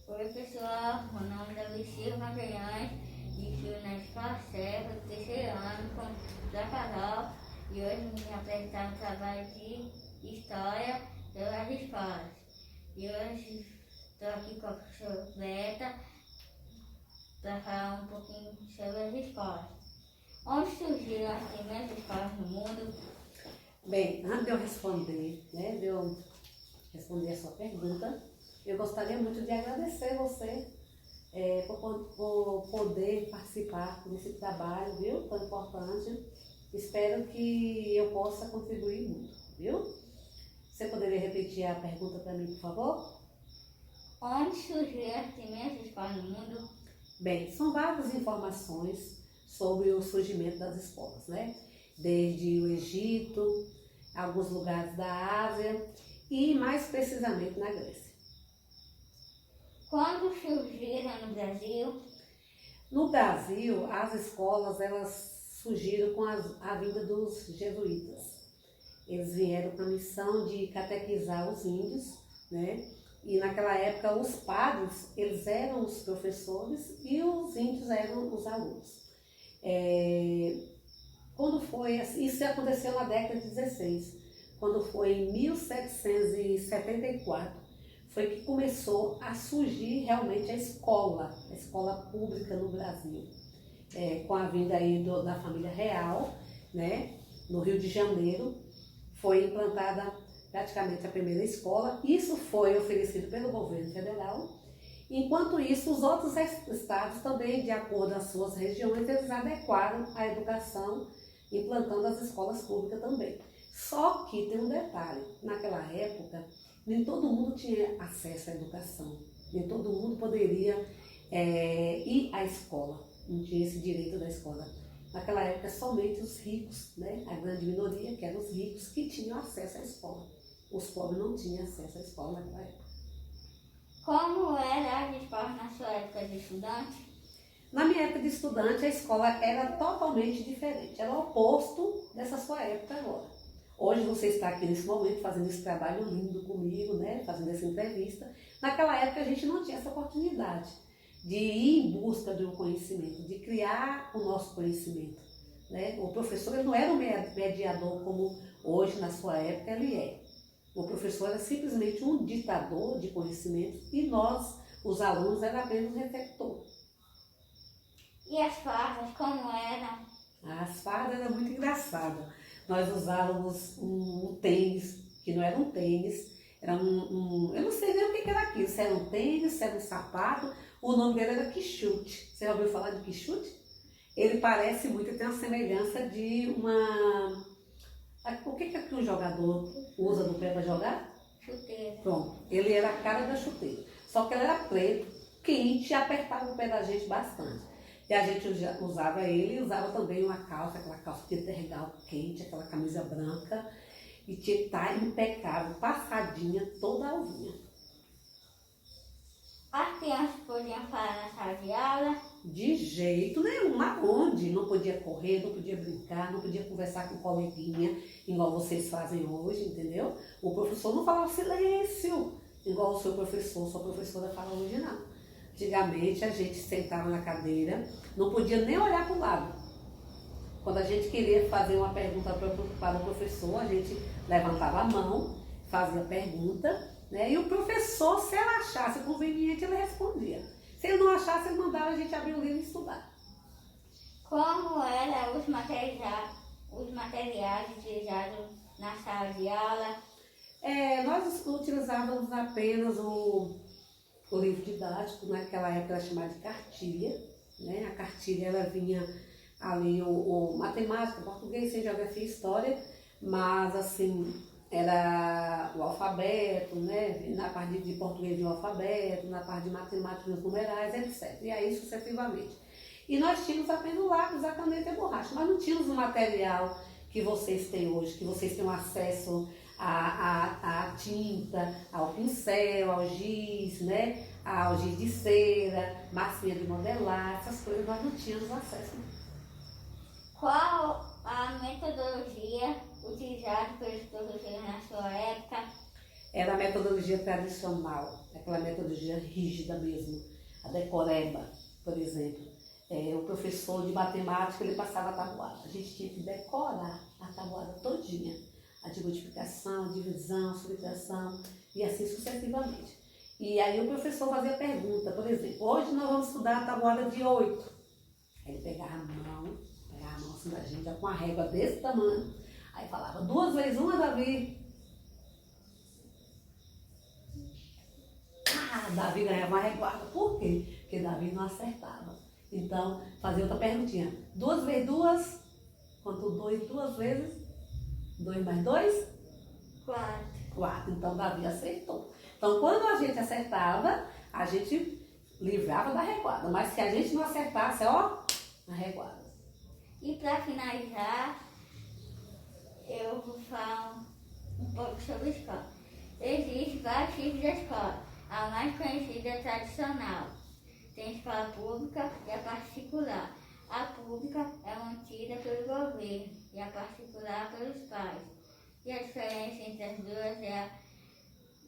Oi pessoal, meu nome é Davi Silva Magalhães, estudo na Escola Serra, do terceiro ano, da Carol, e hoje vim apresentar um trabalho de História das Escolas. E hoje estou aqui com a professora Beta para falar um pouquinho sobre as escolas. Onde surgiram as primeiras escolas no mundo? Bem, antes de eu responder, a sua pergunta, eu gostaria muito de agradecer você por poder participar desse trabalho, viu? Tão importante. Espero que eu possa contribuir muito, viu? Você poderia repetir a pergunta para mim, por favor? Onde surgiram as primeiras escolas no mundo? Bem, são várias informações sobre o surgimento das escolas, né? Desde o Egito, alguns lugares da Ásia e mais precisamente na Grécia. Quando surgiram no Brasil? No Brasil, as escolas elas surgiram com a vinda dos jesuítas. Eles vieram com a missão de catequizar os índios, né? E naquela época os padres, eles eram os professores e os índios eram os alunos. Quando foi, isso aconteceu na década de 16, quando foi em 1774, foi que começou a surgir realmente a escola pública no Brasil, com a vinda aí da família real, né? No Rio de Janeiro, foi implantada praticamente a primeira escola. Isso foi oferecido pelo governo federal. Enquanto isso, os outros estados também, de acordo com as suas regiões, eles adequaram a educação, implantando as escolas públicas também. Só que tem um detalhe, naquela época, nem todo mundo tinha acesso à educação, nem todo mundo poderia ir à escola, não tinha esse direito da escola. Naquela época, somente os ricos, né, a grande minoria, que eram os ricos, que tinham acesso à escola. Os pobres não tinham acesso à escola naquela época. Como eram as escolas na sua época de estudante? Na minha época de estudante, a escola era totalmente diferente, era o oposto dessa sua época agora. Hoje você está aqui nesse momento fazendo esse trabalho lindo comigo, né, fazendo essa entrevista. Naquela época a gente não tinha essa oportunidade de ir em busca do conhecimento, de criar o nosso conhecimento, né? O professor ele não era um mediador como hoje na sua época ele é. O professor era simplesmente um ditador de conhecimento e nós, os alunos, era apenas um receptor. E as fardas, como eram? As fardas eram muito engraçadas. Nós usávamos um tênis, que não era um tênis, era eu não sei nem o que era aquilo, se era um tênis, se era um sapato, o nome dele era quichute. Você já ouviu falar de quichute? Ele parece muito, tem uma semelhança de uma... O que um jogador usa no pé para jogar? Chuteira. Pronto, ele era a cara da chuteira, só que ele era preto, quente e apertava o pé da gente bastante. E a gente usava ele e usava também uma calça, aquela calça de tergal quente, aquela camisa branca, e tinha que estar impecável, passadinha, toda alvinha. As crianças podiam falar na sala de aula? De jeito nenhum, aonde? Não podia correr, não podia brincar, não podia conversar com o coleguinha, igual vocês fazem hoje, entendeu? O professor não falava silêncio, igual o seu professor, sua professora fala hoje não. Antigamente a gente sentava na cadeira, não podia nem olhar para o lado. Quando a gente queria fazer uma pergunta para o professor, a gente levantava a mão, fazia a pergunta, né? E o professor, se ele achasse conveniente, ele respondia. Se ele não achasse, ele mandava a gente abrir o livro e estudar. Como eram os materiais utilizados na sala de aula? Nós utilizávamos apenas o livro didático, naquela época era chamado de cartilha, né? A cartilha ela vinha ali o matemática, português, geografia e história, mas assim, era o alfabeto, né? Na parte de português o alfabeto, na parte de matemática os numerais, etc. E aí sucessivamente. E nós tínhamos apenas o lápis, a caneta e a borracha. Nós não tínhamos o material que vocês têm hoje, que vocês têm acesso à tinta, ao pincel, ao giz, né? Ao giz de cera, massinha de modelar, essas coisas nós não tínhamos acesso. Qual a metodologia utilizada pelos professores na sua época? era a metodologia tradicional, aquela metodologia rígida mesmo, a decoreba, por exemplo. O professor de matemática, ele passava a tabuada. A gente tinha que decorar a tabuada todinha. A de multiplicação, a divisão, subtração e assim sucessivamente. E aí o professor fazia pergunta, por exemplo, hoje nós vamos estudar a tabuada de 8. Aí ele pegava a mão assim da gente, com a régua desse tamanho. Aí falava, 2 vezes 1, Davi. Davi ganhava uma reguada. Por quê? Porque Davi não acertava. Então, fazia outra perguntinha. 2 vezes 2, quanto 2 duas vezes? 2 mais 2? 4. 4. Então, Davi acertou. Então, quando a gente acertava, a gente livrava da reguada. Mas se a gente não acertasse, ó, a reguada. E para finalizar, eu vou falar um pouco sobre a escola. Existem vários tipos de escola. A mais conhecida é a tradicional. Tem a escola pública e a particular. A pública é mantida pelo governo e a particular pelos pais. E a diferença entre as duas é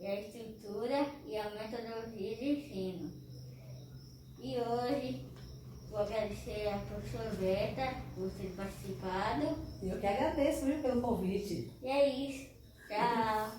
a estrutura e a metodologia de ensino. E hoje vou agradecer a professora Beta por ter participado. Eu que agradeço, viu, pelo convite. E é isso. Tchau.